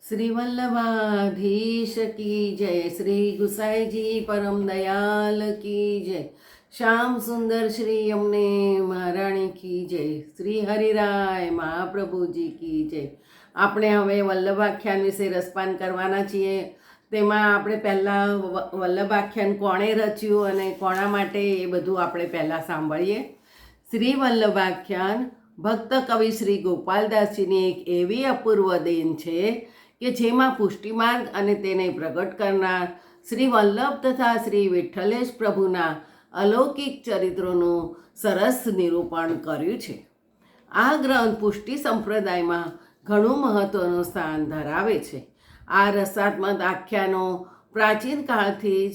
श्री वल्लभाधीश की जय। श्री गुसाई जी परम दयाल की जय। श्याम सुंदर श्री यमुने महाराणी की जय। श्री हरिराय महाप्रभु जी की जय। આપણે હવે વલ્લભાખ્યાન વિશે રસપાન કરવાના છીએ। તેમાં આપણે પહેલાં વલ્લભાખ્યાન કોણે રચ્યું અને કોના માટે એ બધું આપણે પહેલાં સાંભળીએ। શ્રી વલ્લભાખ્યાન ભક્ત કવિ શ્રી ગોપાલદાસજીની એક એવી અપૂર્વ દેન છે કે જેમાં પુષ્ટિમાર્ગ અને તેને પ્રગટ કરનાર શ્રી વલ્લભ તથા શ્રી વિઠ્ઠલેશ પ્રભુના અલૌકિક ચરિત્રોનું સરસ નિરૂપણ કર્યું છે। આ ગ્રંથ પુષ્ટિ સંપ્રદાયમાં ઘણું મહત્ત્વનું સ્થાન ધરાવે છે। આ રસાત્મક આખ્યાનો પ્રાચીન કાળથી જ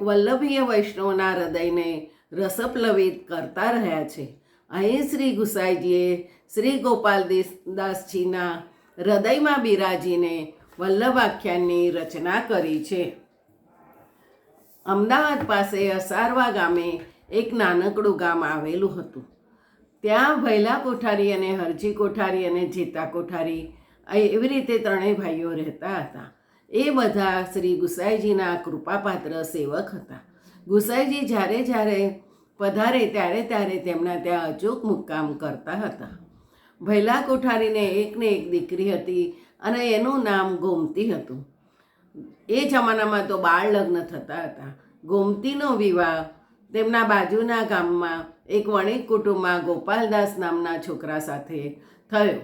વલ્લભીય વૈષ્ણવના હૃદયને રસપ્લવિત કરતા રહ્યા છે। અહીં શ્રી ગુસાઈજીએ શ્રી ગોપાલદાસજીના હૃદયમાં બિરાજીને વલ્લભાખ્યાનની રચના કરી છે। અમદાવાદ પાસે અસારવા ગામે એક નાનકડું ગામ આવેલું હતું। ત્યાં ભૈલા કોઠારી અને હરજી કોઠારી અને જેતા કોઠારી એવી રીતે ત્રણેય ભાઈઓ રહેતા હતા। એ બધા શ્રી ગુસાઈજીના કૃપાપાત્ર સેવક હતા। ગુસાઈજી જ્યારે જ્યારે પધારે ત્યારે ત્યારે તેમના ત્યાં અચૂક મુક્કામ કરતા હતા। ભૈલા કોઠારીને એકને એક દીકરી હતી અને એનું નામ ગોમતી હતું। એ જમાનામાં તો બાળ લગ્ન થતા હતા। ગોમતીનો વિવાહ તેમના બાજુના ગામમાં એક વણિક કુટુંબમાં ગોપાલદાસ નામના છોકરા સાથે થયો।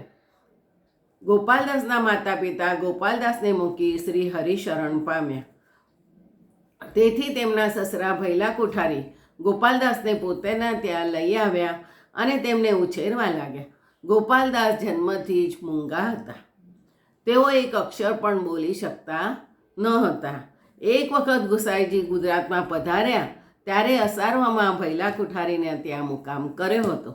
ગોપાલદાસના માતા પિતા ગોપાલદાસને મૂકી શ્રી હરિશરણ પામ્યા। તેથી તેમના સસરા ભૈલા કોઠારી ગોપાલદાસને પોતાના ત્યાં લઈ આવ્યા અને તેમને ઉછેરવા લાગ્યા। ગોપાલદાસ જન્મથી જ મૂંગા હતા। તેઓ એક અક્ષર પણ બોલી શકતા ન હતા। એક વખત ગુસાઈજી ગુજરાતમાં પધાર્યા ત્યારે અસારવામાં ભૈલા કોઠારીને ત્યાં મુકામ કર્યો હતો।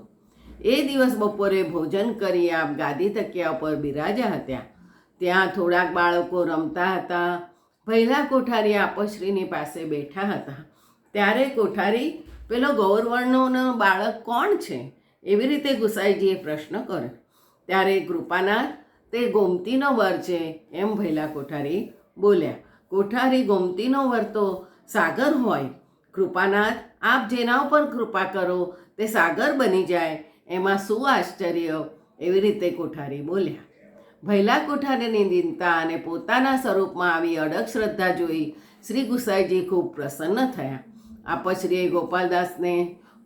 એ દિવસ બપોરે ભોજન કરી આપ ગાદી તકિયા પર બિરાજ્યા હતા। ત્યાં થોડાક બાળકો રમતા હતા। ભૈલા કોઠારી આપશ્રીની પાસે બેઠા હતા। ત્યારે કોઠારી પેલો ગૌરવર્ણનો બાળક કોણ છે એવી રીતે ગુસાઈજીએ પ્રશ્ન કર્યો। ત્યારે કૃપાનાથ તે ગોમતીનો વર છે એમ ભૈલા કોઠારી બોલ્યા। કોઠારી ગોમતીનો વર તો સાગર હોય। કૃપાનાથ આપ જેના ઉપર કૃપા કરો તે સાગર બની જાય એમાં શું આશ્ચર્ય એવી રીતે કોઠારી બોલ્યા। ભૈલા કોઠારીની દીનતા અને પોતાના સ્વરૂપમાં આવી અડગ શ્રદ્ધા જોઈ શ્રી ગુસાઈજી ખૂબ પ્રસન્ન થયા। આપશ્રીએ ગોપાલદાસને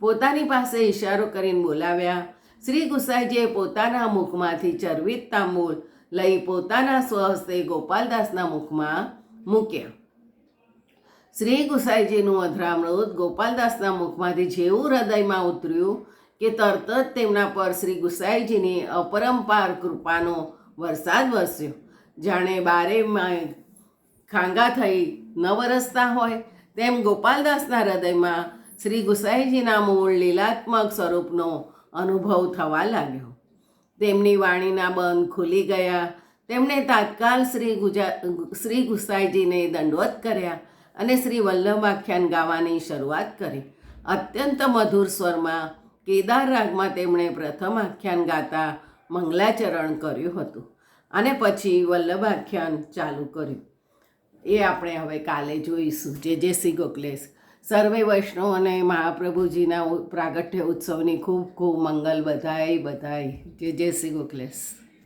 પોતાની પાસે ઈશારો કરીને બોલાવ્યા। શ્રી ગુસાઈજીએ પોતાના મુખમાંથી ચરવિત તાંબૂલ લઈ પોતાના સ્વહસ્તે ગોપાલદાસના મુખમાં મૂક્યા। શ્રી ગુસાઈજીનું અધરામૃત ગોપાલદાસના મુખમાંથી જેવું હૃદયમાં ઉતર્યું કે તરત જ તેમના પર શ્રી ગુસાઈજીની અપરંપાર કૃપાનો વરસાદ વરસ્યો। જાણે બારે ખાંગા થઈ ન વરસતા હોય તેમ ગોપાલદાસના હૃદયમાં શ્રી ગુસાઈજીના મૂળ લીલાત્મક સ્વરૂપનો અનુભવ થવા લાગ્યો। તેમની વાણીના બંધ ખુલી ગયા। તેમણે તાત્કાલ શ્રી ગુસાઈજીને દંડવત કર્યા અને શ્રી વલ્લભાખ્યાન ગાવાની શરૂઆત કરી। અત્યંત મધુર સ્વરમાં કેદાર રાગમાં તેમણે પ્રથમ આખ્યાન ગાતા મંગલાચરણ કર્યું હતું અને પછી વલ્લભાખ્યાન ચાલુ કર્યું। એ આપણે હવે કાલે જોઈશું। જય શ્રી ગોખલેશ। સર્વે વૈષ્ણવ અને મહાપ્રભુજીના પ્રાગટ્ય ઉત્સવની ખૂબ ખૂબ મંગલ બધાય બધાય। જય શ્રી ગોખલેશ।